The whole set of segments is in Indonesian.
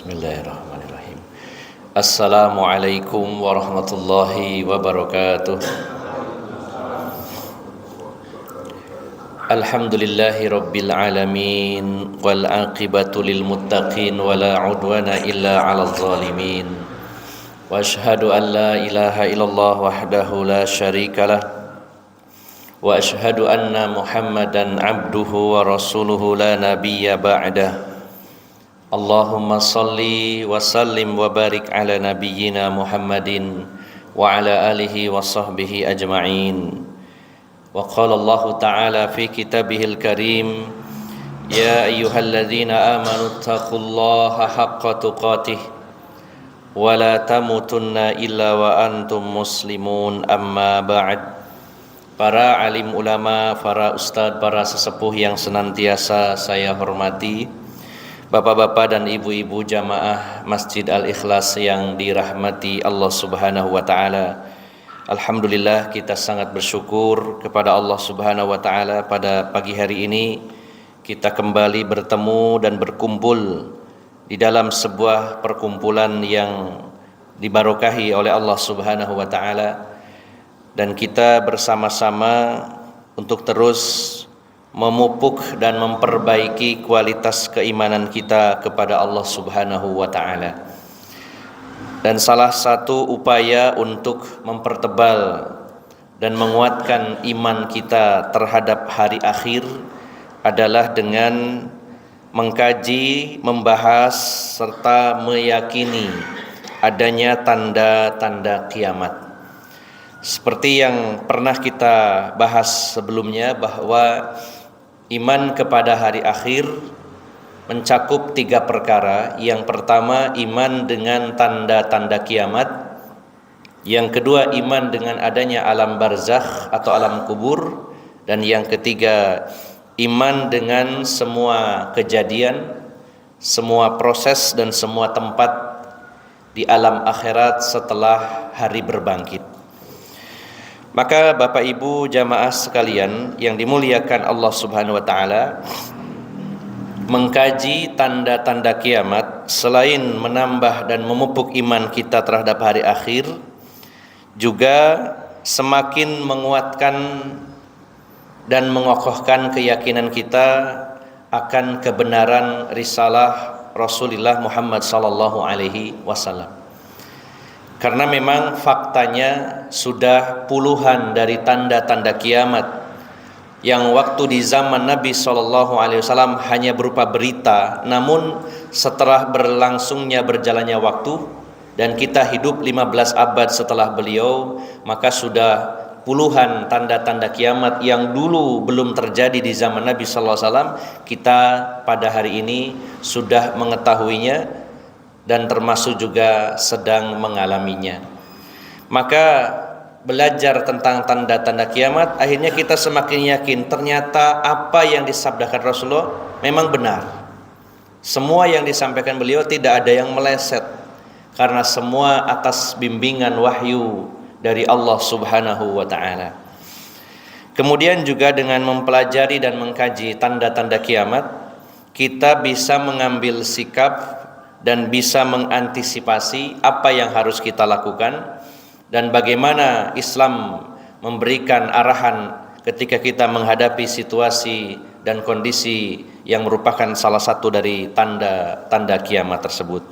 Bismillahirrahmanirrahim. Assalamualaikum warahmatullahi wabarakatuh. Alhamdulillahi rabbil alamin, wal aqibatu lil muttaqin, wala udwana illa 'alal zalimin. Wa asyhadu an la ilaha illallah wahdahu la syarikalah, wa asyhadu anna Muhammadan abduhu wa rasuluhu la nabiyya ba'dah. Allahumma salli wa sallim wa barik ala nabiyyina Muhammadin wa ala alihi wa sahbihi ajma'in. Wa qala Allah ta'ala fi kitabihil karim, ya ayyuhalladzina amanu taqullaha haqqa tuqatih wa la tamutunna illa wa antum muslimun, amma ba'd. Para alim ulama, para ustadz, para sesepuh yang senantiasa saya hormati, bapak-bapak dan ibu-ibu jamaah Masjid Al-Ikhlas yang dirahmati Allah Subhanahu wa taala. Alhamdulillah, kita sangat bersyukur kepada Allah Subhanahu wa taala pada pagi hari ini kita kembali bertemu dan berkumpul di dalam sebuah perkumpulan yang dibarokahi oleh Allah Subhanahu wa taala, dan kita bersama-sama untuk terus memupuk dan memperbaiki kualitas keimanan kita kepada Allah Subhanahu wa taala. Dan salah satu upaya untuk mempertebal dan menguatkan iman kita terhadap hari akhir adalah dengan mengkaji, membahas serta meyakini adanya tanda-tanda kiamat. Seperti yang pernah kita bahas sebelumnya, bahwa iman kepada hari akhir mencakup 3 perkara. Yang pertama, iman dengan tanda-tanda kiamat. Yang kedua, iman dengan adanya alam barzakh atau alam kubur. Dan yang ketiga, iman dengan semua kejadian, semua proses dan semua tempat di alam akhirat setelah hari berbangkit. Maka Bapak Ibu jamaah sekalian yang dimuliakan Allah Subhanahu wa taala, mengkaji tanda-tanda kiamat selain menambah dan memupuk iman kita terhadap hari akhir, juga semakin menguatkan dan mengokohkan keyakinan kita akan kebenaran risalah Rasulullah Muhammad sallallahu alaihi wasallam. Karena memang faktanya sudah puluhan dari tanda-tanda kiamat yang waktu di zaman Nabi SAW hanya berupa berita, namun setelah berlangsungnya berjalannya waktu dan kita hidup 15 abad setelah beliau, maka sudah puluhan tanda-tanda kiamat yang dulu belum terjadi di zaman Nabi SAW, kita pada hari ini sudah mengetahuinya dan termasuk juga sedang mengalaminya. Maka belajar tentang tanda-tanda kiamat, akhirnya kita semakin yakin ternyata apa yang disabdakan Rasulullah memang benar. Semua yang disampaikan beliau tidak ada yang meleset, karena semua atas bimbingan wahyu dari Allah Subhanahu wa taala. Kemudian juga dengan mempelajari dan mengkaji tanda-tanda kiamat, kita bisa mengambil sikap dan bisa mengantisipasi apa yang harus kita lakukan dan bagaimana Islam memberikan arahan ketika kita menghadapi situasi dan kondisi yang merupakan salah satu dari tanda-tanda kiamat tersebut.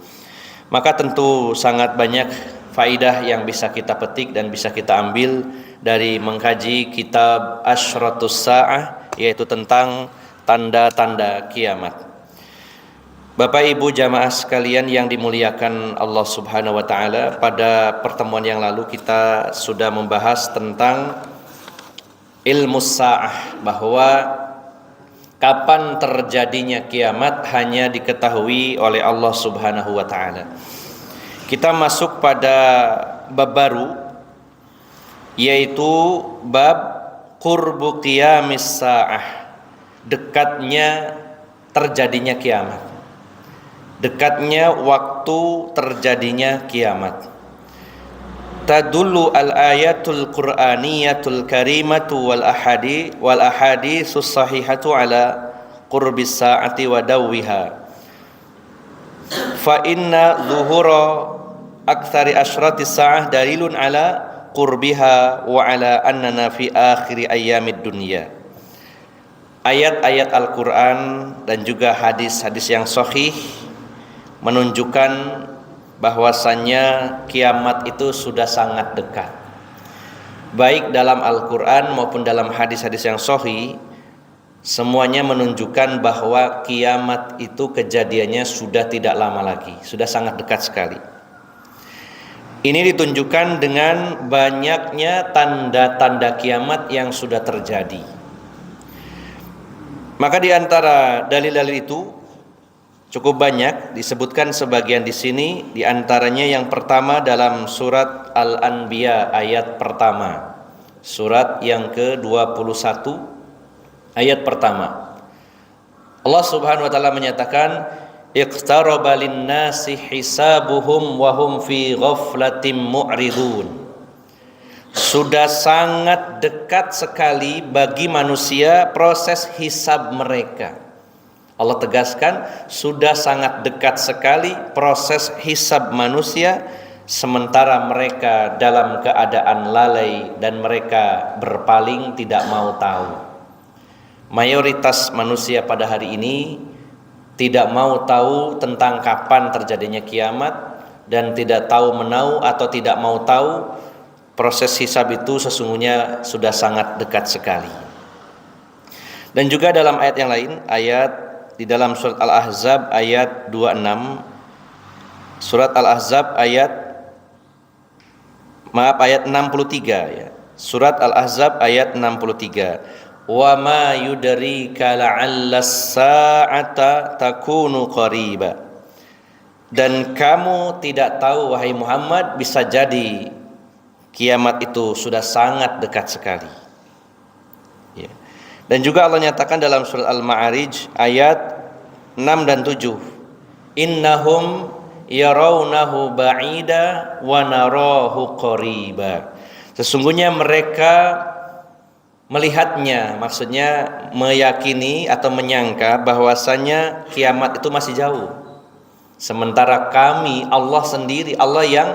Maka tentu sangat banyak faidah yang bisa kita petik dan bisa kita ambil dari mengkaji kitab Asyratus Sa'ah, yaitu tentang tanda-tanda kiamat. Bapak Ibu jamaah sekalian yang dimuliakan Allah Subhanahu wa taala, pada pertemuan yang lalu kita sudah membahas tentang ilmu sa'ah, bahwa kapan terjadinya kiamat hanya diketahui oleh Allah Subhanahu wa taala. Kita masuk pada bab baru, yaitu bab qurbu qiyamis sa'ah, dekatnya terjadinya kiamat, dekatnya waktu terjadinya kiamat. Tadullu al-ayatul qur'aniyatul karimatu wal ahaditsus sahihatu ala qurbis sa'ati wa dawwiha fa inna zuhura aktsari asyrati sa'ah dalilun ala qurbiha wa ala annana fi akhir ayyamid dunya. Ayat-ayat Al-Quran dan juga hadis-hadis yang sahih menunjukkan bahwasannya kiamat itu sudah sangat dekat. Baik dalam Al-Quran maupun dalam hadis-hadis yang sahih, semuanya menunjukkan bahwa kiamat itu kejadiannya sudah tidak lama lagi, sudah sangat dekat sekali. Ini ditunjukkan dengan banyaknya tanda-tanda kiamat yang sudah terjadi. Maka di antara dalil-dalil itu cukup banyak, disebutkan sebagian di sini. Di antaranya yang pertama dalam surat Al-Anbiya ayat pertama, surat yang ke-21 ayat pertama. Allah Subhanahu wa taala menyatakan, iqtaraba lin-nasi hisabuhum wa hum fi ghaflatin mu'ridun. Sudah sangat dekat sekali bagi manusia proses hisab mereka. Allah tegaskan, sudah sangat dekat sekali proses hisab manusia, sementara mereka dalam keadaan lalai dan mereka berpaling tidak mau tahu. Mayoritas manusia pada hari ini tidak mau tahu tentang kapan terjadinya kiamat, dan tidak tahu menau atau tidak mau tahu proses hisab itu sesungguhnya sudah sangat dekat sekali. Dan juga dalam ayat yang lain, ayat di dalam surat Al-Ahzab ayat 26, surat Al-Ahzab ayat 63 ya. Surat Al-Ahzab ayat 63. Wa ma yudrika la'alla as-sa'ata takunu qariba. Dan kamu tidak tahu wahai Muhammad, bisa jadi kiamat itu sudah sangat dekat sekali. Ya. Dan juga Allah nyatakan dalam surat Al-Ma'arij ayat 6 dan 7. Innahum yarawnahu ba'ida wa narahu qariba. Sesungguhnya mereka melihatnya, maksudnya meyakini atau menyangka bahwasanya kiamat itu masih jauh. Sementara kami, Allah sendiri, Allah yang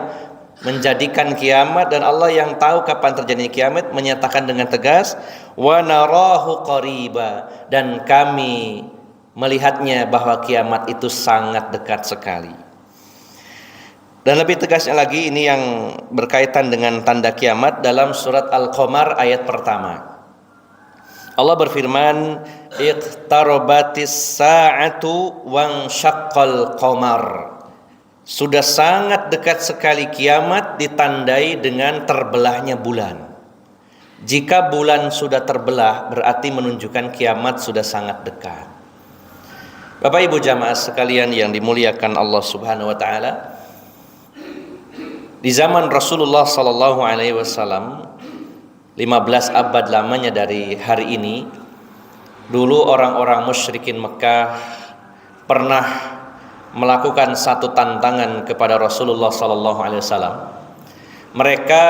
menjadikan kiamat dan Allah yang tahu kapan terjadinya kiamat, menyatakan dengan tegas, wa narahu qariba, dan kami melihatnya bahwa kiamat itu sangat dekat sekali. Dan lebih tegasnya lagi, ini yang berkaitan dengan tanda kiamat dalam surat Al-Qamar ayat pertama. Allah berfirman, iqtarabatis sa'atu wansyaqqal qamar. Sudah sangat dekat sekali kiamat, ditandai dengan terbelahnya bulan. Jika bulan sudah terbelah, berarti menunjukkan kiamat sudah sangat dekat. Bapak Ibu jamaah sekalian yang dimuliakan Allah Subhanahu wa taala, di zaman Rasulullah sallallahu alaihi wasallam, 15 abad lamanya dari hari ini, dulu orang-orang musyrikin Mekah pernah melakukan satu tantangan kepada Rasulullah sallallahu alaihi wasallam. Mereka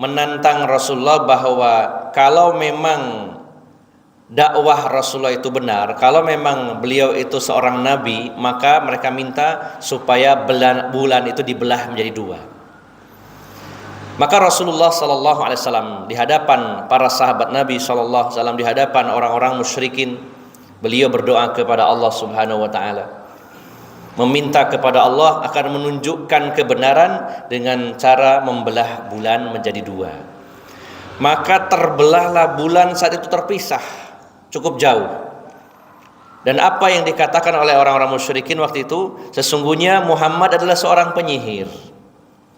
menantang Rasulullah bahwa kalau memang dakwah Rasulullah itu benar, kalau memang beliau itu seorang nabi, maka mereka minta supaya bulan itu dibelah menjadi dua. Maka Rasulullah sallallahu alaihi wasallam di hadapan para sahabat Nabi sallallahu alaihi wasallam, di hadapan orang-orang musyrikin, beliau berdoa kepada Allah Subhanahu wa taala, meminta kepada Allah akan menunjukkan kebenaran dengan cara membelah bulan menjadi dua. Maka terbelahlah bulan saat itu, terpisah cukup jauh. Dan apa yang dikatakan oleh orang-orang musyrikin waktu itu, sesungguhnya Muhammad adalah seorang penyihir.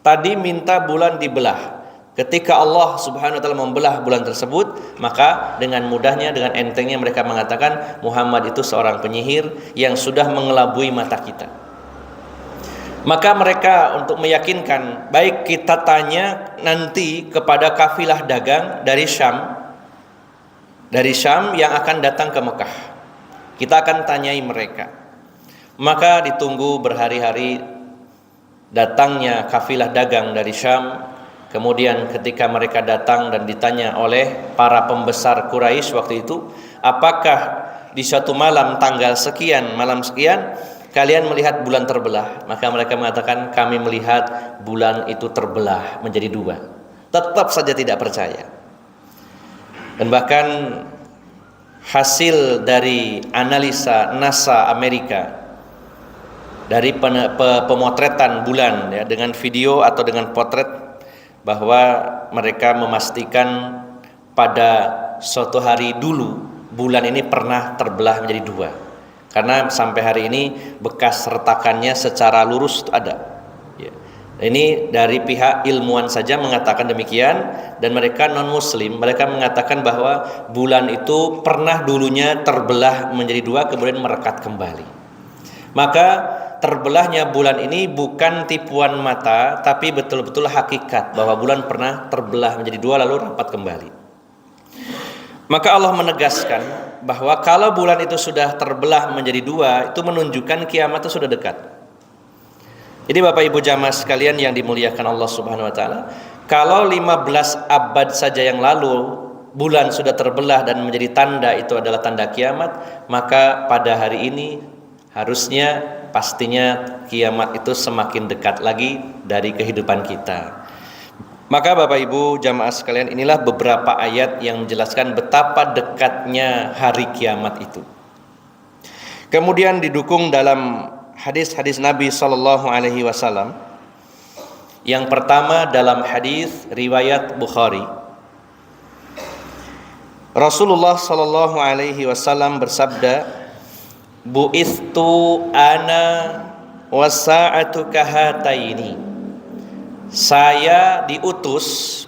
Tadi minta bulan dibelah. Ketika Allah Subhanahu wa taala membelah bulan tersebut, maka dengan mudahnya, dengan entengnya mereka mengatakan Muhammad itu seorang penyihir yang sudah mengelabui mata kita. Maka mereka untuk meyakinkan, baik kita tanya nanti kepada kafilah dagang dari Syam yang akan datang ke Mekah. Kita akan tanyai mereka. Maka ditunggu berhari-hari datangnya kafilah dagang dari Syam. Kemudian ketika mereka datang dan ditanya oleh para pembesar Quraisy waktu itu, apakah di suatu malam tanggal sekian, malam sekian, kalian melihat bulan terbelah? Maka mereka mengatakan, kami melihat bulan itu terbelah menjadi dua. Tetap saja tidak percaya. Dan bahkan hasil dari analisa NASA Amerika dari pemotretan bulan ya, dengan video atau dengan potret, bahwa mereka memastikan pada suatu hari dulu bulan ini pernah terbelah menjadi dua. Karena sampai hari ini bekas retakannya secara lurus ada. Ya. Ini dari pihak ilmuwan saja mengatakan demikian, dan mereka non muslim, mereka mengatakan bahwa bulan itu pernah dulunya terbelah menjadi dua kemudian merekat kembali. Maka terbelahnya bulan ini bukan tipuan mata, tapi betul-betul hakikat bahwa bulan pernah terbelah menjadi dua lalu rapat kembali. Maka Allah menegaskan bahwa kalau bulan itu sudah terbelah menjadi dua, itu menunjukkan kiamat itu sudah dekat. Jadi Bapak Ibu jamaah sekalian yang dimuliakan Allah Subhanahu wa taala, kalau 15 abad saja yang lalu bulan sudah terbelah dan menjadi tanda, itu adalah tanda kiamat, maka pada hari ini harusnya pastinya kiamat itu semakin dekat lagi dari kehidupan kita. Maka Bapak Ibu jamaah sekalian, inilah beberapa ayat yang menjelaskan betapa dekatnya hari kiamat itu. Kemudian didukung dalam hadis-hadis Nabi sallallahu alaihi wasallam. Yang pertama dalam hadis riwayat Bukhari. Rasulullah sallallahu alaihi wasallam bersabda, "Bu'ithu ana wasa'atu kahataini." Saya diutus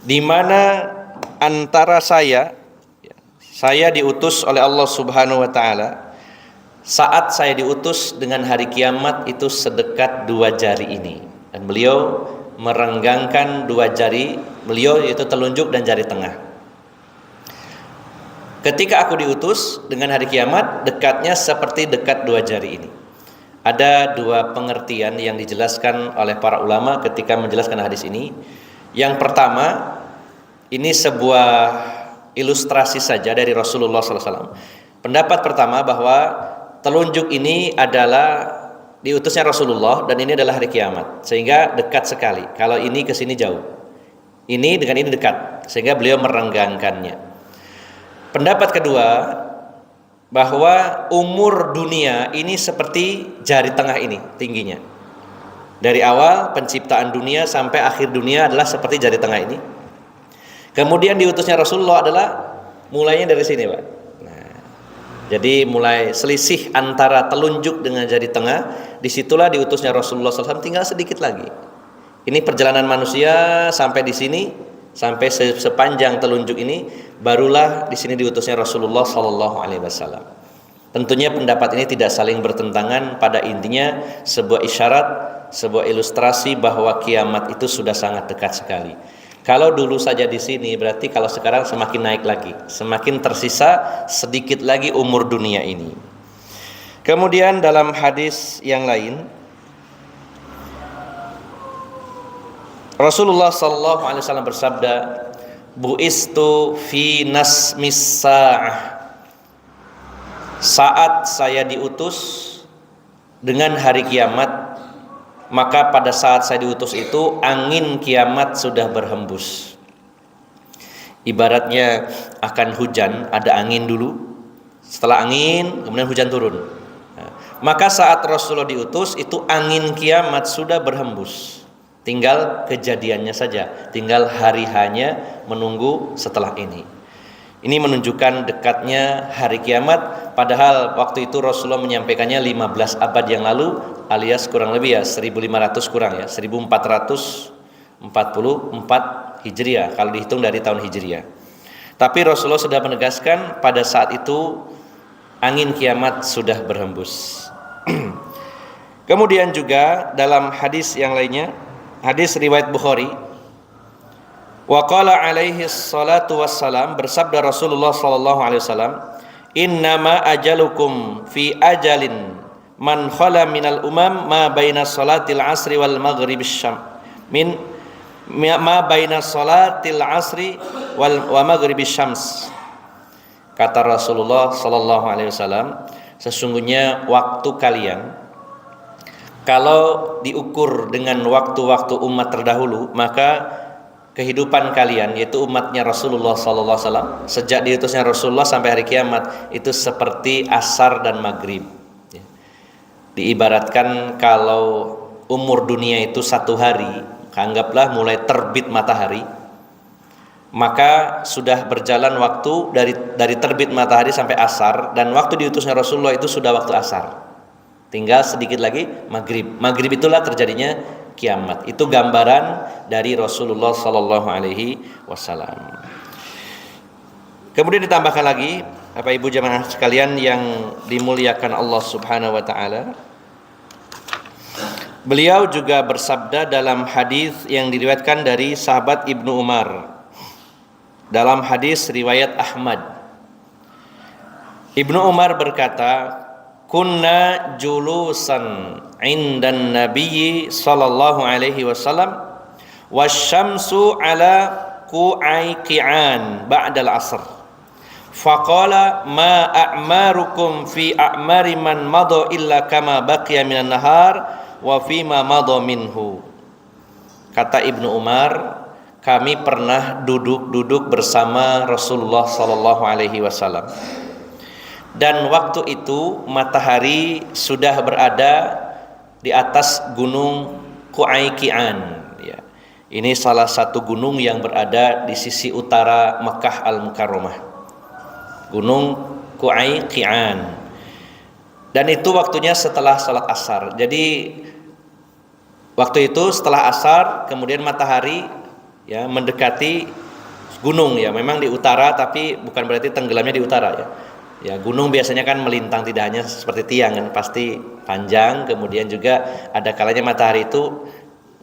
di mana antara saya diutus oleh Allah Subhanahu wa taala. Saat saya diutus dengan hari kiamat itu sedekat dua jari ini, dan beliau merenggangkan dua jari beliau, yaitu telunjuk dan jari tengah. Ketika aku diutus dengan hari kiamat, dekatnya seperti dekat dua jari ini. Ada dua pengertian yang dijelaskan oleh para ulama ketika menjelaskan hadis ini. Yang pertama, ini sebuah ilustrasi saja dari Rasulullah SAW. Pendapat pertama bahwa telunjuk ini adalah diutusnya Rasulullah dan ini adalah hari kiamat, sehingga dekat sekali. Kalau ini ke sini jauh, ini dengan ini dekat, sehingga beliau merenggangkannya. Pendapat kedua, bahwa umur dunia ini seperti jari tengah ini tingginya. Dari awal penciptaan dunia sampai akhir dunia adalah seperti jari tengah ini. Kemudian diutusnya Rasulullah adalah mulainya dari sini, Pak. Nah, jadi mulai selisih antara telunjuk dengan jari tengah, disitulah diutusnya Rasulullah SAW, tinggal sedikit lagi. Ini perjalanan manusia sampai di sini, sampai sepanjang telunjuk ini, barulah di sini diutusnya Rasulullah SAW. Tentunya pendapat ini tidak saling bertentangan, pada intinya sebuah isyarat, sebuah ilustrasi bahwa kiamat itu sudah sangat dekat sekali. Kalau dulu saja di sini, berarti kalau sekarang semakin naik lagi, semakin tersisa sedikit lagi umur dunia ini. Kemudian dalam hadis yang lain, Rasulullah SAW bersabda, "Bu'istu fi nasmis sa'ah." Saat saya diutus dengan hari kiamat, maka pada saat saya diutus itu angin kiamat sudah berhembus. Ibaratnya akan hujan, ada angin dulu, setelah angin kemudian hujan turun. Maka saat Rasulullah diutus itu angin kiamat sudah berhembus. Tinggal kejadiannya saja, tinggal hari hanya menunggu setelah ini. Ini menunjukkan dekatnya hari kiamat, padahal waktu itu Rasulullah menyampaikannya 15 abad yang lalu, alias kurang lebih ya 1500 kurang ya, 1444 Hijriah kalau dihitung dari tahun Hijriah. Tapi Rasulullah sudah menegaskan pada saat itu angin kiamat sudah berhembus. Kemudian juga dalam hadis yang lainnya, hadis riwayat Bukhari, wa qala alaihi salatu wassalam, bersabda Rasulullah sallallahu alaihi wasallam, "Innama ajalukum fi ajalin man khala minal umam ma baina salatil asri wal maghrib syam min ma baina salatil asri wa maghrib syams." Kata Rasulullah sallallahu alaihi wasallam, sesungguhnya waktu kalian kalau diukur dengan waktu-waktu umat terdahulu, maka kehidupan kalian, yaitu umatnya Rasulullah SAW, sejak diutusnya Rasulullah sampai hari kiamat, itu seperti asar dan maghrib. Diibaratkan kalau umur dunia itu 1 hari, anggaplah mulai terbit matahari, maka sudah berjalan waktu dari terbit matahari sampai asar, dan waktu diutusnya Rasulullah itu sudah waktu asar. Tinggal sedikit lagi maghrib. Maghrib itulah terjadinya kiamat. Itu gambaran dari Rasulullah sallallahu alaihi wasallam. Kemudian ditambahkan lagi, Bapak Ibu jamaah sekalian yang dimuliakan Allah Subhanahu wa taala. Beliau juga bersabda dalam hadis yang diriwayatkan dari sahabat Ibnu Umar. Dalam hadis riwayat Ahmad, Ibnu Umar berkata, kunna julusan indan nabiyyi sallallahu alaihi wasallam wasyamsu ala qu'aiqi'an ba'dal asr faqala ma a'marukum fi a'mari man madha illa kama baqiya minan nahar wa fi ma madha minhu. Kata Ibnu Umar, kami pernah duduk bersama Rasulullah sallallahu alaihi wasallam. Dan waktu itu matahari sudah berada di atas gunung Qu'aiqi'an, ya. Ini salah satu gunung yang berada di sisi utara Makkah Al-Mukarramah. Gunung Qu'aiqi'an. Dan itu waktunya setelah salat asar. Jadi waktu itu setelah asar, kemudian matahari ya mendekati gunung, ya. Memang di utara, tapi bukan berarti tenggelamnya di utara, ya. Ya, gunung biasanya kan melintang, tidak hanya seperti tiang kan, pasti panjang. Kemudian juga ada kalanya matahari itu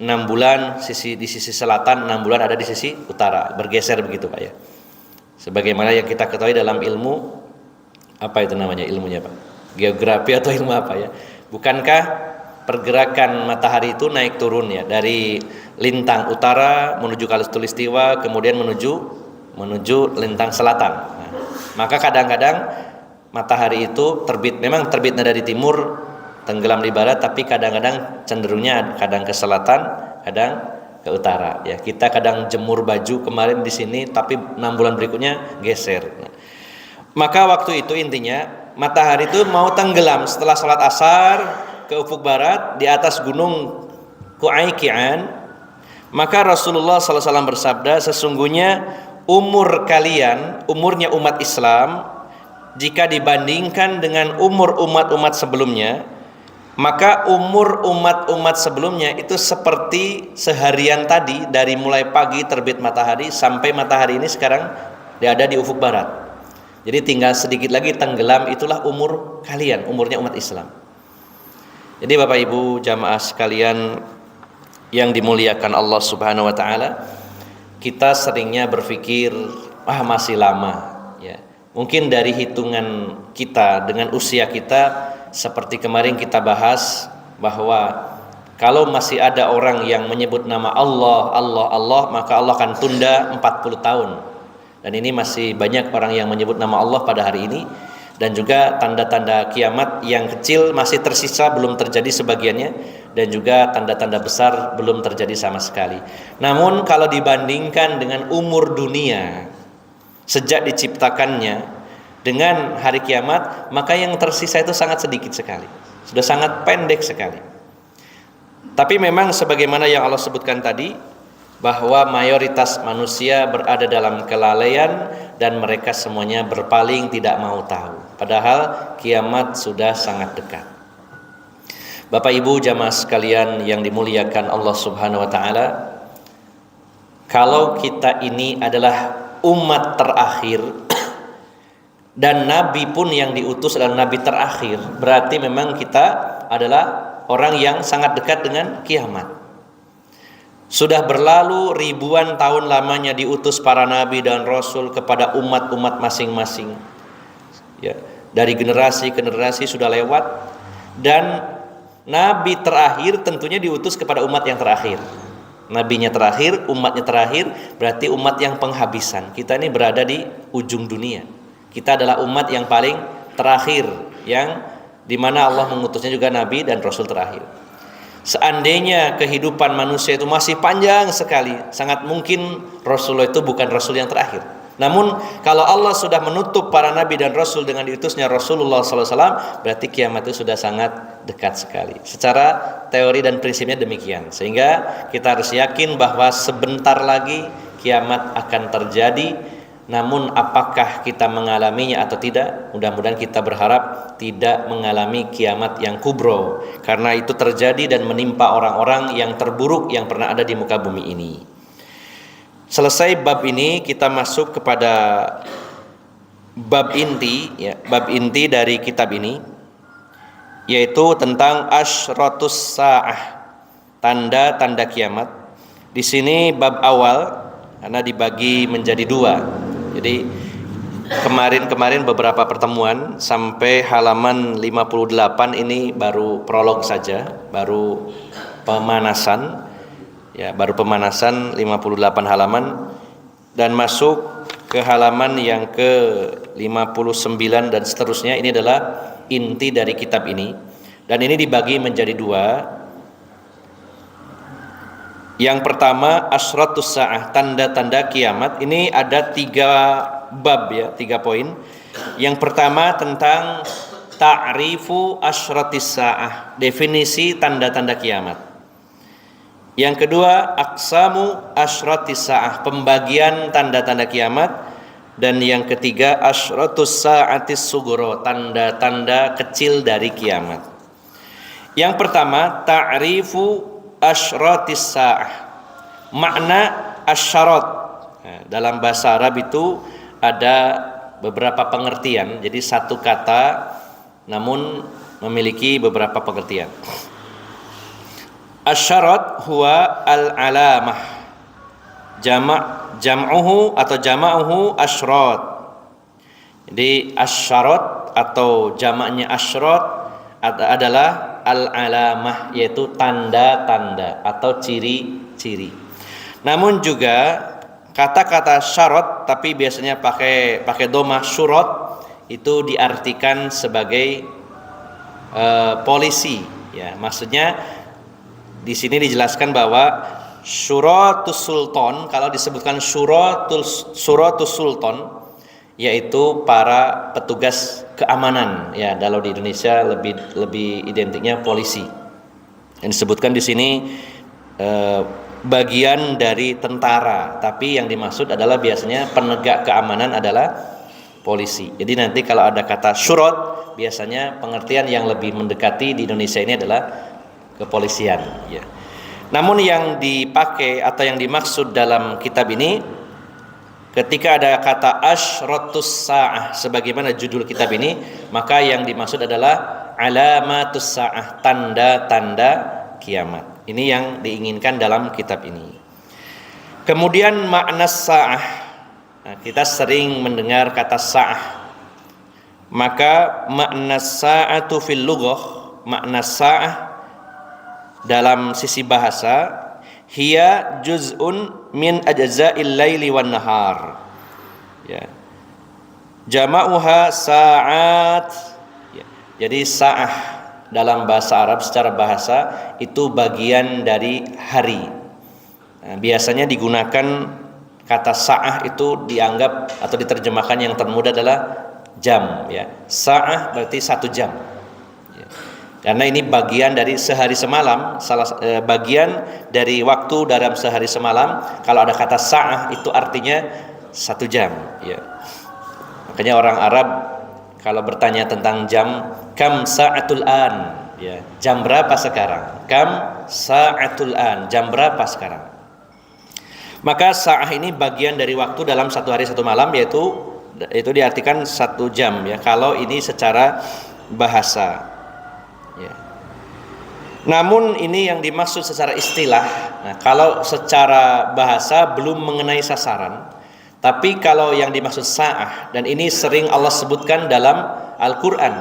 6 bulan di sisi selatan, 6 bulan ada di sisi utara, bergeser begitu Pak, ya. Sebagaimana yang kita ketahui dalam ilmu, apa itu namanya ilmunya Pak? Geografi atau ilmu apa, ya? Bukankah pergerakan matahari itu naik turun, ya, dari lintang utara menuju Khatulistiwa, kemudian menuju lintang selatan. Nah, maka kadang-kadang matahari itu memang terbitnya dari timur, tenggelam di barat, tapi kadang-kadang cenderungnya kadang ke selatan, kadang ke utara, ya. Kita kadang jemur baju kemarin di sini, tapi 6 bulan berikutnya geser. Nah, maka waktu itu intinya matahari itu mau tenggelam setelah salat asar ke ufuk barat di atas gunung Qu'aiqi'an. Maka Rasulullah SAW bersabda, sesungguhnya umurnya umat Islam, jika dibandingkan dengan umur umat-umat sebelumnya, maka umur umat-umat sebelumnya itu seperti seharian tadi, dari mulai pagi terbit matahari sampai matahari ini sekarang ada di ufuk barat. Jadi tinggal sedikit lagi tenggelam, itulah umur kalian, umurnya umat Islam. Jadi Bapak Ibu jamaah sekalian yang dimuliakan Allah Subhanahu wa taala, kita seringnya berpikir, masih lama, ya. Mungkin dari hitungan kita dengan usia kita, seperti kemarin kita bahas bahwa kalau masih ada orang yang menyebut nama Allah, maka Allah akan tunda 40 tahun. Dan ini masih banyak orang yang menyebut nama Allah pada hari ini. Dan juga tanda-tanda kiamat yang kecil masih tersisa, belum terjadi sebagiannya, dan juga tanda-tanda besar belum terjadi sama sekali. Namun kalau dibandingkan dengan umur dunia sejak diciptakannya dengan hari kiamat, maka yang tersisa itu sangat sedikit sekali, sudah sangat pendek sekali. Tapi memang sebagaimana yang Allah sebutkan tadi, bahwa mayoritas manusia berada dalam kelalaian dan mereka semuanya berpaling, tidak mau tahu, padahal kiamat sudah sangat dekat. Bapak Ibu jamaah sekalian yang dimuliakan Allah Subhanahu wa taala, kalau kita ini adalah umat terakhir dan nabi pun yang diutus adalah nabi terakhir, berarti memang kita adalah orang yang sangat dekat dengan kiamat. Sudah berlalu ribuan tahun lamanya diutus para nabi dan rasul kepada umat-umat masing-masing, ya. Dari generasi ke generasi sudah lewat, dan nabi terakhir tentunya diutus kepada umat yang terakhir. Nabinya terakhir, umatnya terakhir, berarti umat yang penghabisan. Kita ini berada di ujung dunia. Kita adalah umat yang paling terakhir yang dimana Allah mengutusnya juga Nabi dan Rasul terakhir. Seandainya kehidupan manusia itu masih panjang sekali, sangat mungkin Rasulullah itu bukan Rasul yang terakhir. Namun kalau Allah sudah menutup para Nabi dan Rasul dengan diutusnya Rasulullah SAW, berarti kiamat itu sudah sangat dekat sekali. Secara teori dan prinsipnya demikian. Sehingga kita harus yakin bahwa sebentar lagi kiamat akan terjadi. Namun apakah kita mengalaminya atau tidak? Mudah-mudahan kita berharap tidak mengalami kiamat yang kubro, karena itu terjadi dan menimpa orang-orang yang terburuk yang pernah ada di muka bumi ini. Selesai bab ini, kita masuk kepada bab inti, ya, bab inti dari kitab ini, yaitu tentang asyratus sa'ah, tanda-tanda kiamat. Di sini bab awal karena dibagi menjadi dua. Jadi kemarin beberapa pertemuan sampai halaman 58 ini baru prolog saja, baru pemanasan. Ya, baru pemanasan 58 halaman dan masuk ke halaman yang ke 59 dan seterusnya. Ini adalah inti dari kitab ini. Dan ini dibagi menjadi dua. Yang pertama asyratus sa'ah, tanda-tanda kiamat. Ini ada 3 bab ya, 3 poin. Yang pertama tentang ta'rifu asyratis sa'ah, definisi tanda-tanda kiamat. Yang kedua aqsamu asyratis sa'ah, pembagian tanda-tanda kiamat. Dan yang ketiga asyratus sa'atis sugro, tanda-tanda kecil dari kiamat. Yang pertama ta'rifu asyratis sa'ah, makna asyarat. Nah, dalam bahasa Arab itu ada beberapa pengertian, jadi satu kata namun memiliki beberapa pengertian. Asyarat huwa al-alamah, jam'uhu atau jama'uhu asyrat. Jadi asyarat atau jamaknya asyrat adalah al-alamah, yaitu tanda-tanda atau ciri-ciri. Namun juga kata-kata syarat tapi biasanya pakai domah syurat itu diartikan sebagai polisi ya. Maksudnya di sini dijelaskan bahwa syuratus sultan, kalau disebutkan syuratus sultan yaitu para petugas keamanan ya, kalau di Indonesia lebih identiknya polisi. Yang disebutkan di sini bagian dari tentara, tapi yang dimaksud adalah biasanya penegak keamanan adalah polisi. Jadi nanti kalau ada kata syurat, biasanya pengertian yang lebih mendekati di Indonesia ini adalah kepolisian ya. Namun yang dipakai atau yang dimaksud dalam kitab ini, ketika ada kata asyratus sa'ah sebagaimana judul kitab ini, maka yang dimaksud adalah alamatus sa'ah, tanda-tanda kiamat. Ini yang diinginkan dalam kitab ini. Kemudian makna sa'ah. Nah, kita sering mendengar kata sa'ah. Maka makna sa'atu fil lughah, makna sa'ah dalam sisi bahasa, hiya juz'un min ajza'il laili wan nahar ya, jama'uha sa'at ya. Jadi sa'ah dalam bahasa Arab secara bahasa itu bagian dari hari. Nah, biasanya digunakan kata sa'ah itu dianggap atau diterjemahkan yang termudah adalah jam ya. Sa'ah berarti 1 jam ya. Karena ini bagian dari sehari semalam, bagian dari waktu dalam sehari semalam. Kalau ada kata sa'ah itu artinya 1 jam ya. Makanya orang Arab kalau bertanya tentang jam, kam sa'atul an ya, jam berapa sekarang? Kam sa'atul an, jam berapa sekarang? Maka sa'ah ini bagian dari waktu dalam 1 hari 1 malam, yaitu itu diartikan 1 jam ya, kalau ini secara bahasa ya. Namun ini yang dimaksud secara istilah. Nah, kalau secara bahasa belum mengenai sasaran, tapi kalau yang dimaksud sa'ah, dan ini sering Allah sebutkan dalam Al-Quran.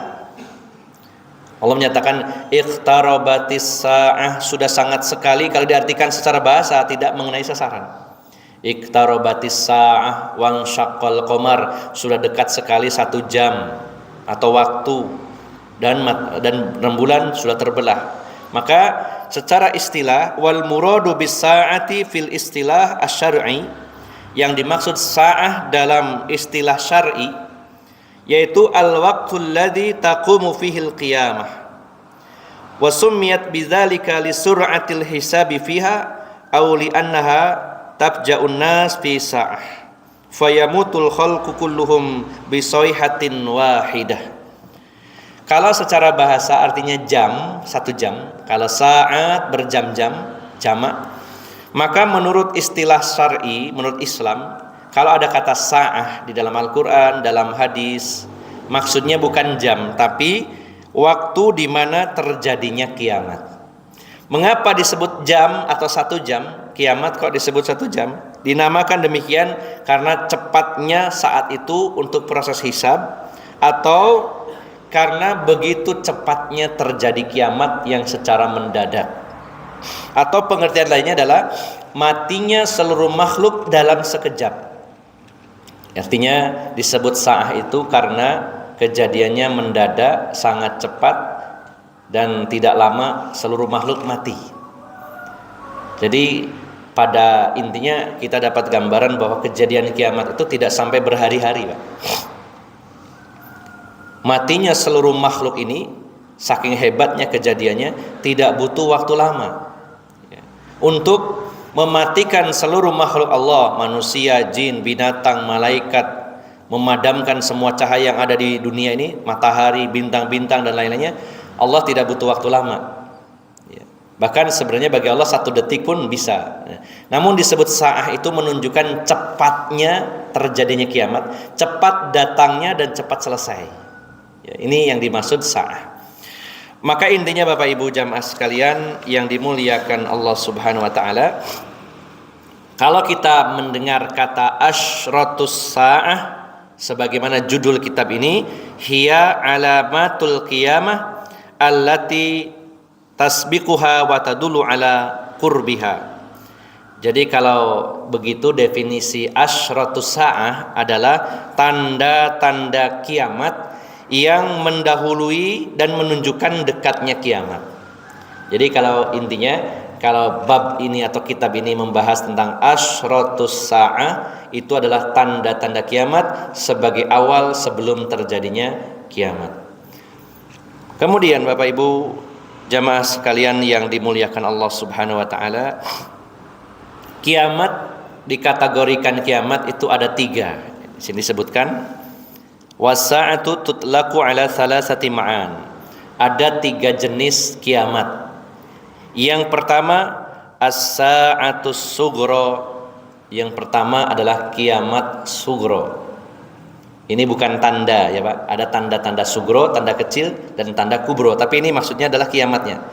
Allah menyatakan iqtarabatis sa'ah, sudah sangat sekali, kalau diartikan secara bahasa tidak mengenai sasaran. Iqtarabatis sa'ah wansyaqqal qamar, sudah dekat sekali 1 jam atau waktu. dan rembulan sudah terbelah. Maka secara istilah wal muradu bis saati fil istilah asy-syar'i, yang dimaksud sa'ah dalam istilah syar'i yaitu al-waqtul ladzi taqumu fihi al-qiyamah wa summiyat bidzalika li sur'atil hisabi fiha aw li annaha tabja'un nas fi sa'ah fayamutul khalqu kulluhum bi sayhatin wahidah. Kalau secara bahasa artinya jam, 1 jam. Kalau saat berjam-jam, jamak. Maka menurut istilah syar'i, menurut Islam, kalau ada kata sa'ah di dalam Al-Quran, dalam hadis, maksudnya bukan jam, tapi waktu di mana terjadinya kiamat. Mengapa disebut jam atau 1 jam? Kiamat kok disebut 1 jam? Dinamakan demikian karena cepatnya saat itu untuk proses hisab, atau karena begitu cepatnya terjadi kiamat yang secara mendadak. Atau pengertian lainnya adalah matinya seluruh makhluk dalam sekejap. Artinya disebut sa'ah itu karena kejadiannya mendadak, sangat cepat, dan tidak lama seluruh makhluk mati. Jadi pada intinya kita dapat gambaran bahwa kejadian kiamat itu tidak sampai berhari-hari, Pak. Matinya seluruh makhluk ini saking hebatnya kejadiannya tidak butuh waktu lama. Untuk mematikan seluruh makhluk Allah, manusia, jin, binatang, malaikat, memadamkan semua cahaya yang ada di dunia ini, matahari, bintang-bintang dan lain-lainnya, Allah tidak butuh waktu lama. Bahkan sebenarnya bagi Allah 1 detik pun bisa. Namun disebut sa'ah itu menunjukkan cepatnya terjadinya kiamat, cepat datangnya dan cepat selesai. Ini yang dimaksud sa'ah. Maka intinya Bapak Ibu jamaah sekalian yang dimuliakan Allah Subhanahu wa taala, kalau kita mendengar kata asyratus sa'ah sebagaimana judul kitab ini, hiya alamatul qiyamah allati tasbiquha wa tadullu ala qurbiha. Jadi kalau begitu definisi asyratus sa'ah adalah tanda-tanda kiamat yang mendahului dan menunjukkan dekatnya kiamat. Jadi kalau intinya, kalau bab ini atau kitab ini membahas tentang asyratus sa'ah, itu adalah tanda-tanda kiamat sebagai awal sebelum terjadinya kiamat. Kemudian Bapak Ibu jamaah sekalian yang dimuliakan Allah Subhanahu wa taala, kiamat dikategorikan kiamat itu ada 3. Di sini disebutkan wasa'atu tutlaqu ala thalathati ma'an. Ada 3 jenis kiamat. Yang pertama as-sa'atus sughra. Yang pertama adalah kiamat sughra. Ini bukan tanda ya Pak. Ada tanda-tanda sughra, tanda kecil dan tanda kubro, tapi ini maksudnya adalah kiamatnya.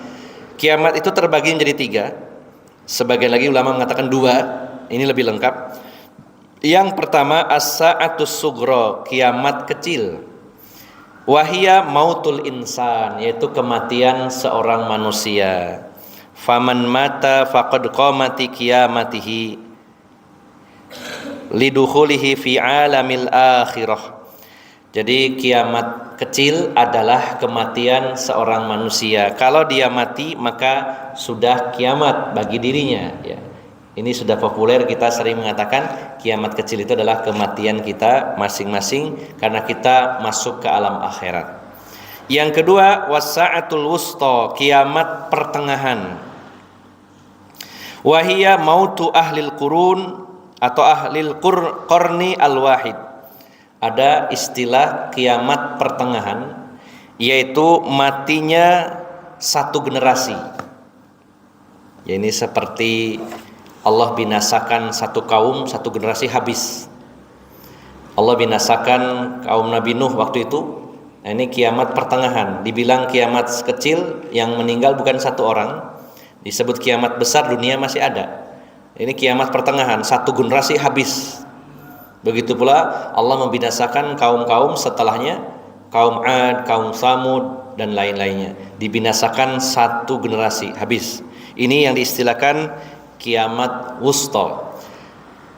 Kiamat itu terbagi menjadi 3. Sebagian lagi ulama mengatakan 2. Ini lebih lengkap. Yang pertama as-sa'atus sughra, kiamat kecil. Wahia mautul insan, yaitu kematian seorang manusia. Faman mata faqad qamati qiyamatihi lidukhulihi fi alamil akhirah. Jadi kiamat kecil adalah kematian seorang manusia. Kalau dia mati maka sudah kiamat bagi dirinya ya. Ini sudah populer, kita sering mengatakan kiamat kecil itu adalah kematian kita masing-masing karena kita masuk ke alam akhirat. Yang kedua wasa'atul wusta, kiamat pertengahan. Wahia mautu ahlil qurun atau ahlil qarni al-wahid. Ada istilah kiamat pertengahan, yaitu matinya satu generasi. Ya, ini seperti Allah binasakan satu kaum, satu generasi habis. Allah binasakan kaum Nabi Nuh waktu itu. Nah, ini kiamat pertengahan. Dibilang kiamat kecil, yang meninggal bukan 1 orang. Disebut kiamat besar, dunia masih ada. Ini kiamat pertengahan, satu generasi habis. Begitu pula Allah membinasakan kaum-kaum setelahnya, kaum Ad, kaum Samud dan lain-lainnya. Dibinasakan satu generasi habis. Ini yang diistilahkan kiamat wusta.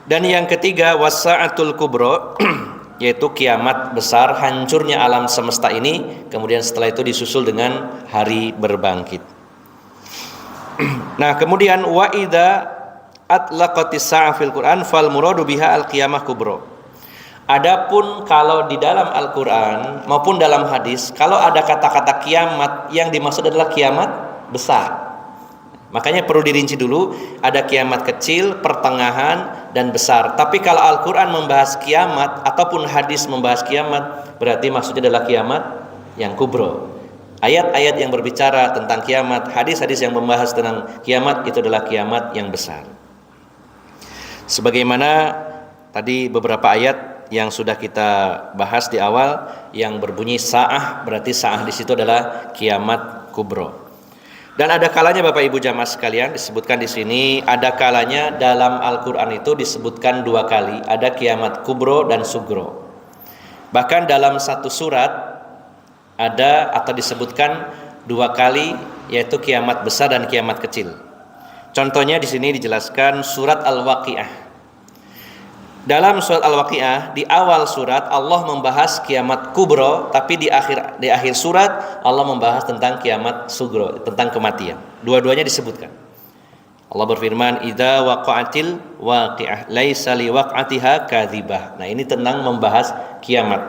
Dan yang ketiga wasa'atul kubra, yaitu kiamat besar, hancurnya alam semesta ini, kemudian setelah itu disusul dengan hari berbangkit. Nah, kemudian wa idza atlaqatis sa'a fil Qur'an fal muradu biha al qiyamah kubra. Adapun kalau di dalam Al-Qur'an maupun dalam hadis, kalau ada kata-kata kiamat, yang dimaksud adalah kiamat besar. Makanya perlu dirinci dulu, ada kiamat kecil, pertengahan, dan besar. Tapi kalau Al-Quran membahas kiamat ataupun hadis membahas kiamat, berarti maksudnya adalah kiamat yang kubro. Ayat-ayat yang berbicara tentang kiamat, hadis-hadis yang membahas tentang kiamat, itu adalah kiamat yang besar. Sebagaimana tadi beberapa ayat yang sudah kita bahas di awal, yang berbunyi sa'ah, berarti sa'ah di situ adalah kiamat kubro. Dan ada kalanya Bapak Ibu jamaah sekalian, disebutkan di sini, ada kalanya dalam Al-Qur'an itu disebutkan 2 kali, ada kiamat kubro dan sugro. Bahkan dalam satu surat ada atau disebutkan 2 kali, yaitu kiamat besar dan kiamat kecil. Contohnya di sini dijelaskan surat Al-Waqiah. Dalam surat Al-Waqiah, di awal surat Allah membahas kiamat kubro, tapi di akhir surat Allah membahas tentang kiamat sugro, tentang kematian. Dua-duanya disebutkan. Allah berfirman, "Idza waqa'atil waqi'ah laisa liwaq'atiha kadzibah." Nah, ini tentang membahas kiamat.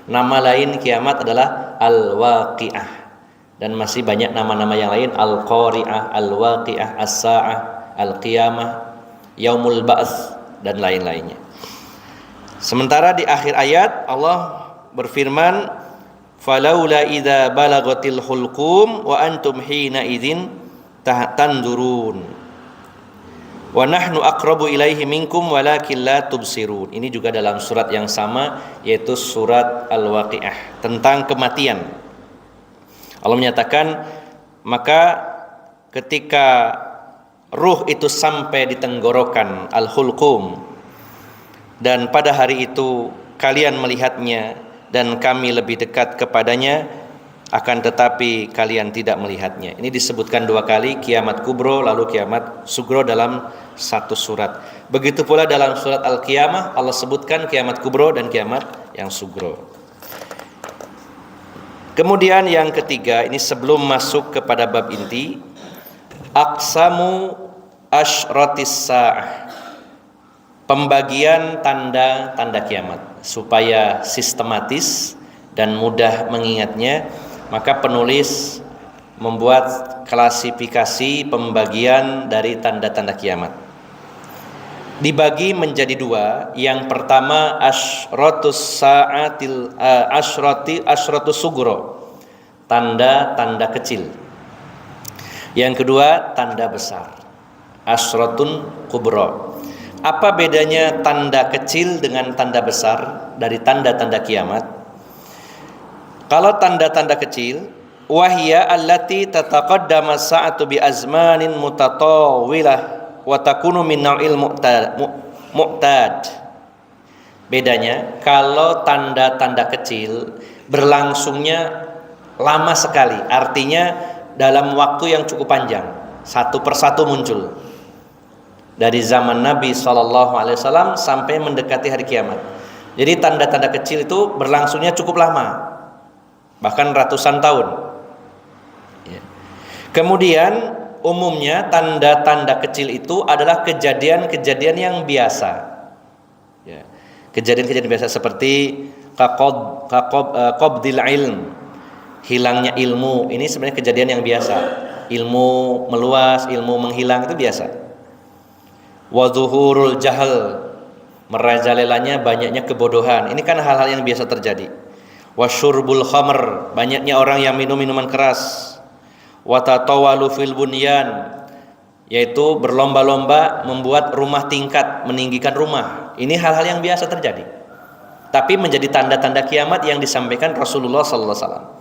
Nama lain kiamat adalah Al-Waqi'ah. Dan masih banyak nama-nama yang lain, Al-Qari'ah, Al-Waqi'ah, As-Sa'ah, Al-Qiyamah, Yaumul Ba'ts, dan lain-lainnya. Sementara di akhir ayat Allah berfirman, "Falaula idza balagatil hulqum wa antum hina idzin tanzurun wa nahnu aqrabu ilaihi minkum walakin la tubsirun." Ini juga dalam surat yang sama, yaitu surat Al-Waqiah, tentang kematian. Allah menyatakan, maka ketika ruh itu sampai di tenggorokan al-hulqum, dan pada hari itu kalian melihatnya dan kami lebih dekat kepadanya, akan tetapi kalian tidak melihatnya. Ini disebutkan 2 kali, kiamat kubro lalu kiamat sugro dalam satu surat. Begitu pula dalam surat Al-Qiyamah Allah sebutkan kiamat kubro dan kiamat yang sugro. Kemudian yang ketiga, ini sebelum masuk kepada bab inti, aqsamu asyratis sa'ah, pembagian tanda-tanda kiamat. Supaya sistematis dan mudah mengingatnya, maka penulis membuat klasifikasi pembagian dari tanda-tanda kiamat. Dibagi menjadi 2. Yang pertama asyratus sa'atil asyratus sugro, tanda-tanda kecil. Yang kedua tanda besar, asyratun kubro. Apa bedanya tanda kecil dengan tanda besar dari tanda-tanda kiamat? Kalau tanda-tanda kecil, wahya allati tataqaddama sa'atu bi azmanin mutatawilah wa takunu min nau'il mu'tad. Bedanya, kalau tanda-tanda kecil berlangsungnya lama sekali, artinya dalam waktu yang cukup panjang, satu persatu muncul. Dari zaman Nabi SAW sampai mendekati hari kiamat. Jadi tanda-tanda kecil itu berlangsungnya cukup lama, bahkan ratusan tahun. Kemudian umumnya tanda-tanda kecil itu adalah kejadian-kejadian yang biasa. Kejadian-kejadian biasa seperti qabdil ilm, hilangnya ilmu. Ini sebenarnya kejadian yang biasa. Ilmu meluas, ilmu menghilang, itu biasa. Wa zuhurul jahal, merajalelanya banyaknya kebodohan. Ini kan hal-hal yang biasa terjadi. Wa syurbul khamr, banyaknya orang yang minum minuman keras. Wa tatawalu fil bunyan, yaitu berlomba-lomba membuat rumah tingkat, meninggikan rumah. Ini hal-hal yang biasa terjadi, tapi menjadi tanda-tanda kiamat yang disampaikan Rasulullah SAW.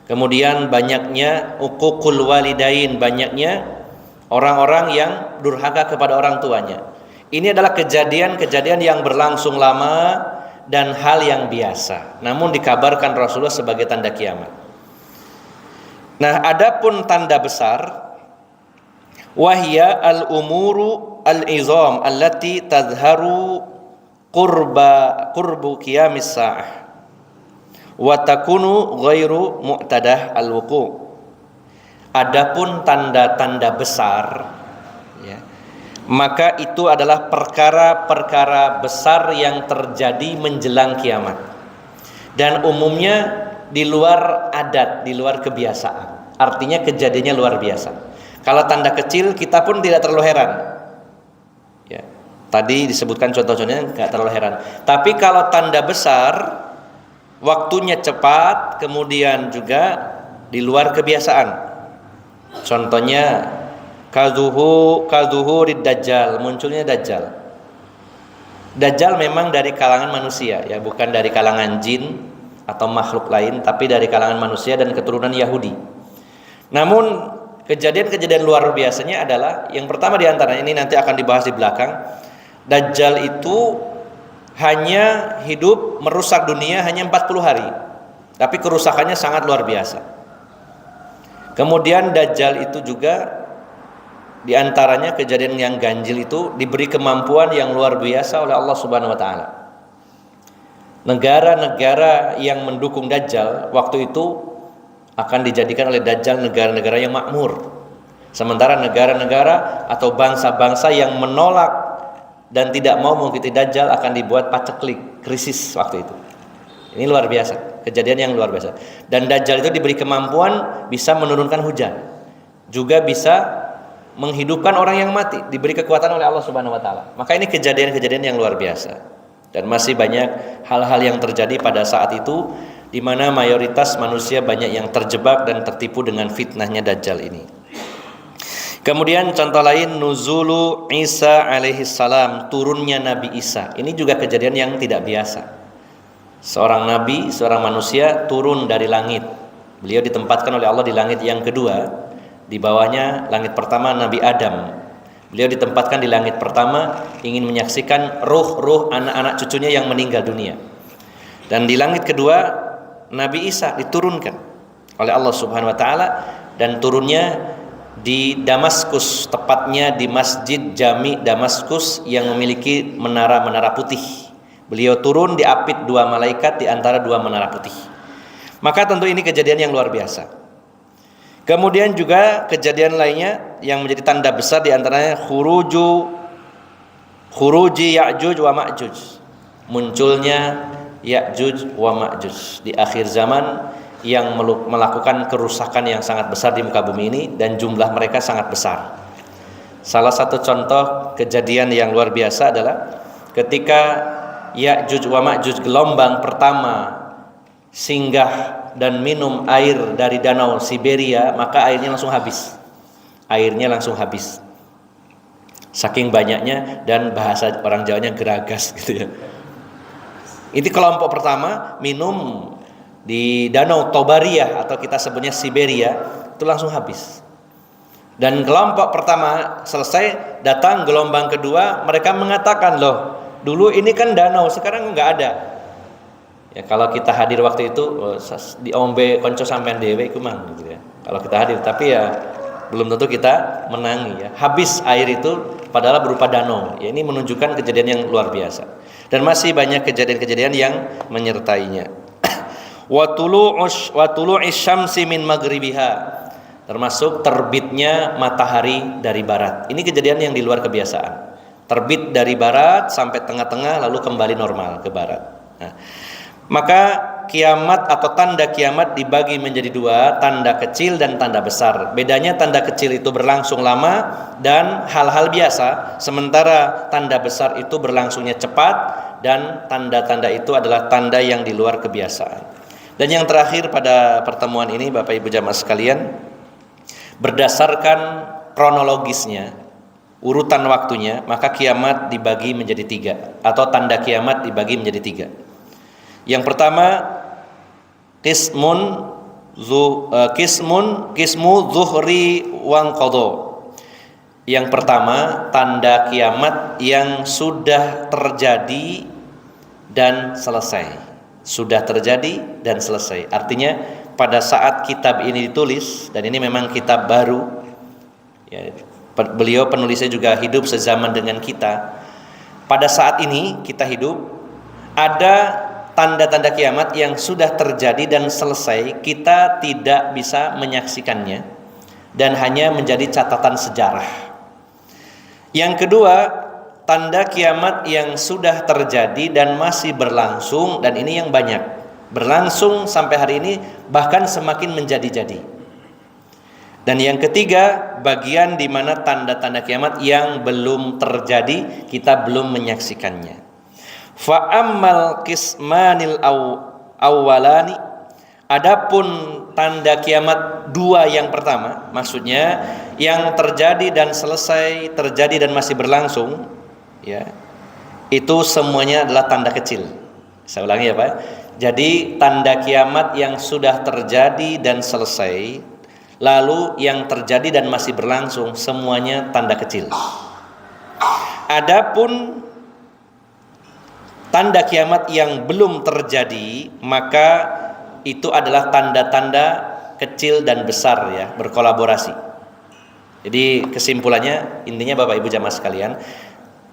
Kemudian banyaknya uququl walidain, banyaknya orang-orang yang durhaka kepada orang tuanya. Ini adalah kejadian-kejadian yang berlangsung lama dan hal yang biasa, namun dikabarkan Rasulullah sebagai tanda kiamat. Nah, adapun tanda besar, wahya al-umuru al-izam allati tadharu qurbu qiyamis sa'ah wa takunu ghairu mu'tadah al-wuqu'. Adapun tanda-tanda besar, ya, maka itu adalah perkara-perkara besar yang terjadi menjelang kiamat, dan umumnya di luar adat, di luar kebiasaan. Artinya kejadiannya luar biasa. Kalau tanda kecil kita pun tidak terlalu heran, ya, tadi disebutkan contoh-contohnya nggak terlalu heran. Tapi kalau tanda besar, waktunya cepat, kemudian juga di luar kebiasaan. Contohnya kadzuhurid dajjal, munculnya dajjal. Dajjal memang dari kalangan manusia, ya, bukan dari kalangan jin atau makhluk lain, tapi dari kalangan manusia dan keturunan Yahudi. Namun kejadian-kejadian luar biasanya adalah yang pertama di antara ini nanti akan dibahas di belakang. Dajjal itu hanya hidup merusak dunia hanya 40 hari, tapi kerusakannya sangat luar biasa. Kemudian Dajjal itu juga diantaranya kejadian yang ganjil itu diberi kemampuan yang luar biasa oleh Allah Subhanahu wa Ta'ala. Negara-negara yang mendukung Dajjal waktu itu akan dijadikan oleh Dajjal negara-negara yang makmur, sementara negara-negara atau bangsa-bangsa yang menolak dan tidak mau mengikuti Dajjal akan dibuat paceklik, krisis waktu itu. Ini luar biasa, kejadian yang luar biasa. Dan Dajjal itu diberi kemampuan bisa menurunkan hujan, juga bisa menghidupkan orang yang mati, diberi kekuatan oleh Allah Subhanahu wa Ta'ala. Maka ini kejadian-kejadian yang luar biasa. Dan masih banyak hal-hal yang terjadi pada saat itu, di mana mayoritas manusia banyak yang terjebak dan tertipu dengan fitnahnya Dajjal ini. Kemudian contoh lain, nuzulu Isa alaihi salam, turunnya Nabi Isa. Ini juga kejadian yang tidak biasa. Seorang nabi, seorang manusia turun dari langit. Beliau ditempatkan oleh Allah di langit yang kedua. Di bawahnya langit pertama Nabi Adam. Beliau ditempatkan di langit pertama ingin menyaksikan ruh-ruh anak-anak cucunya yang meninggal dunia. Dan di langit kedua Nabi Isa diturunkan oleh Allah Subhanahu wa Ta'ala, dan turunnya di Damaskus, tepatnya di Masjid Jami Damaskus yang memiliki menara-menara putih. Beliau turun diapit dua malaikat di antara dua menara putih. Maka tentu ini kejadian yang luar biasa. Kemudian juga kejadian lainnya yang menjadi tanda besar di antaranya khuruji Ya'juj wa Ma'juj. Munculnya Ya'juj wa Ma'juj di akhir zaman yang melakukan kerusakan yang sangat besar di muka bumi ini, dan jumlah mereka sangat besar. Salah satu contoh kejadian yang luar biasa adalah ketika Ya'juj wa Ma'juj gelombang pertama singgah dan minum air dari danau Siberia, maka airnya langsung habis. Airnya langsung habis. Saking banyaknya, dan bahasa orang Jawanya geragas gitu ya. Ini kelompok pertama minum di danau Tobaria atau kita sebutnya Siberia, itu langsung habis. Dan kelompok pertama selesai, datang gelombang kedua, mereka mengatakan, loh, dulu ini kan danau, sekarang nggak ada. Ya, kalau kita hadir waktu itu diombe konco sampean dewe iku mang gitu ya. Kalau kita hadir, tapi ya belum tentu kita menangi ya. Habis air itu padahal berupa danau. Ya, ini menunjukkan kejadian yang luar biasa. Dan masih banyak kejadian-kejadian yang menyertainya. Wa tulu'is syamsi min maghribiha, termasuk terbitnya matahari dari barat. Ini kejadian yang di luar kebiasaan. Terbit dari barat sampai tengah-tengah lalu kembali normal ke barat. Nah, maka kiamat atau tanda kiamat dibagi menjadi dua, tanda kecil dan tanda besar. Bedanya tanda kecil itu berlangsung lama dan hal-hal biasa, sementara tanda besar itu berlangsungnya cepat, dan tanda-tanda itu adalah tanda yang di luar kebiasaan. Dan yang terakhir pada pertemuan ini, Bapak Ibu jamaah sekalian, berdasarkan kronologisnya, urutan waktunya, maka kiamat dibagi menjadi tiga, atau tanda kiamat dibagi menjadi tiga. Yang pertama, kismu zuhri wangqadha. Yang pertama, tanda kiamat yang sudah terjadi dan selesai. Sudah terjadi dan selesai. Artinya pada saat kitab ini ditulis, dan ini memang kitab baru ya, beliau penulisnya juga hidup sezaman dengan kita. pada saat ini kita hidup, ada tanda-tanda kiamat yang sudah terjadi dan selesai, kita tidak bisa menyaksikannya dan hanya menjadi catatan sejarah. Yang kedua, tanda kiamat yang sudah terjadi dan masih berlangsung, dan ini yang banyak berlangsung sampai hari ini, bahkan semakin menjadi-jadi. Dan yang ketiga, bagian di mana tanda-tanda kiamat yang belum terjadi, kita belum menyaksikannya. Fa ammal qismanil awwalani, adapun tanda kiamat dua yang pertama, maksudnya yang terjadi dan selesai, terjadi dan masih berlangsung, ya, itu semuanya adalah tanda kecil. Saya ulangi ya Pak. Jadi tanda kiamat yang sudah terjadi dan selesai, lalu yang terjadi dan masih berlangsung, semuanya tanda kecil. Adapun tanda kiamat yang belum terjadi, maka itu adalah tanda-tanda kecil dan besar, ya, berkolaborasi. Jadi kesimpulannya, intinya Bapak Ibu jamaah sekalian,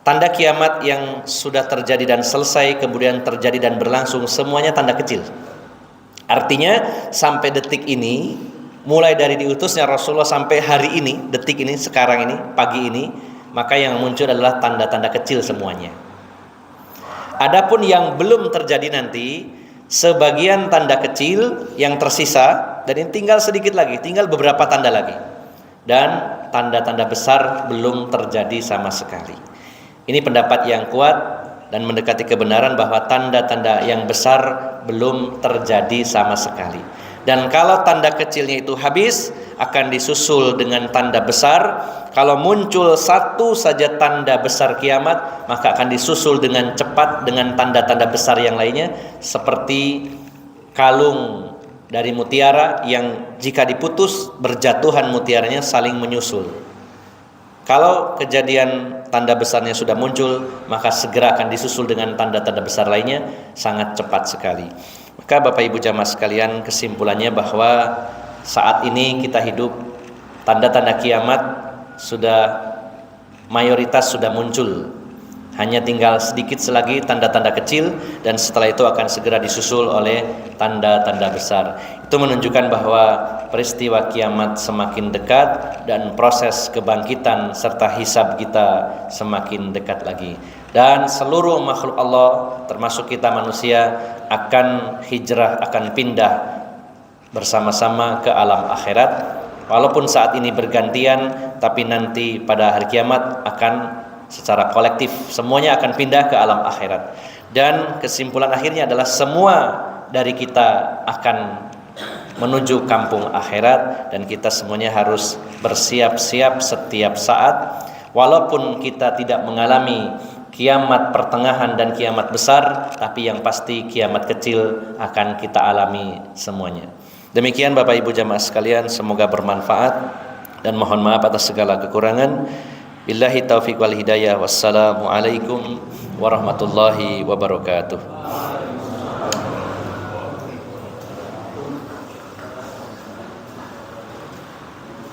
tanda kiamat yang sudah terjadi dan selesai, kemudian terjadi dan berlangsung, semuanya tanda kecil. Artinya sampai detik ini, mulai dari diutusnya Rasulullah sampai hari ini, detik ini, sekarang ini, pagi ini, maka yang muncul adalah tanda-tanda kecil semuanya. Adapun yang belum terjadi nanti, sebagian tanda kecil yang tersisa, dan ini tinggal sedikit lagi, tinggal beberapa tanda lagi, dan tanda-tanda besar belum terjadi sama sekali. Ini pendapat yang kuat dan mendekati kebenaran bahwa tanda-tanda yang besar belum terjadi sama sekali. Dan kalau tanda kecilnya itu habis, akan disusul dengan tanda besar. Kalau muncul satu saja tanda besar kiamat, maka akan disusul dengan cepat dengan tanda-tanda besar yang lainnya, seperti kalung dari mutiara yang jika diputus, berjatuhan mutiaranya saling menyusul. Kalau kejadian tanda besarnya sudah muncul, maka segera akan disusul dengan tanda-tanda besar lainnya, sangat cepat sekali. Maka Bapak Ibu jamaah sekalian, kesimpulannya bahwa saat ini kita hidup, tanda-tanda kiamat sudah mayoritas sudah muncul. Hanya tinggal sedikit lagi tanda-tanda kecil, dan setelah itu akan segera disusul oleh tanda-tanda besar. Itu menunjukkan bahwa peristiwa kiamat semakin dekat dan proses kebangkitan serta hisab kita semakin dekat lagi. Dan seluruh makhluk Allah, termasuk kita manusia, akan hijrah, akan pindah bersama-sama ke alam akhirat. Walaupun saat ini bergantian, tapi nanti pada hari kiamat akan secara kolektif semuanya akan pindah ke alam akhirat. Dan kesimpulan akhirnya adalah semua dari kita akan menuju kampung akhirat, dan kita semuanya harus bersiap-siap setiap saat. Walaupun kita tidak mengalami kiamat pertengahan dan kiamat besar, tapi yang pasti kiamat kecil akan kita alami semuanya. Demikian Bapak Ibu jamaah sekalian, semoga bermanfaat dan mohon maaf atas segala kekurangan. Billahi taufiq wal hidayah. Wassalamualaikum warahmatullahi wabarakatuh.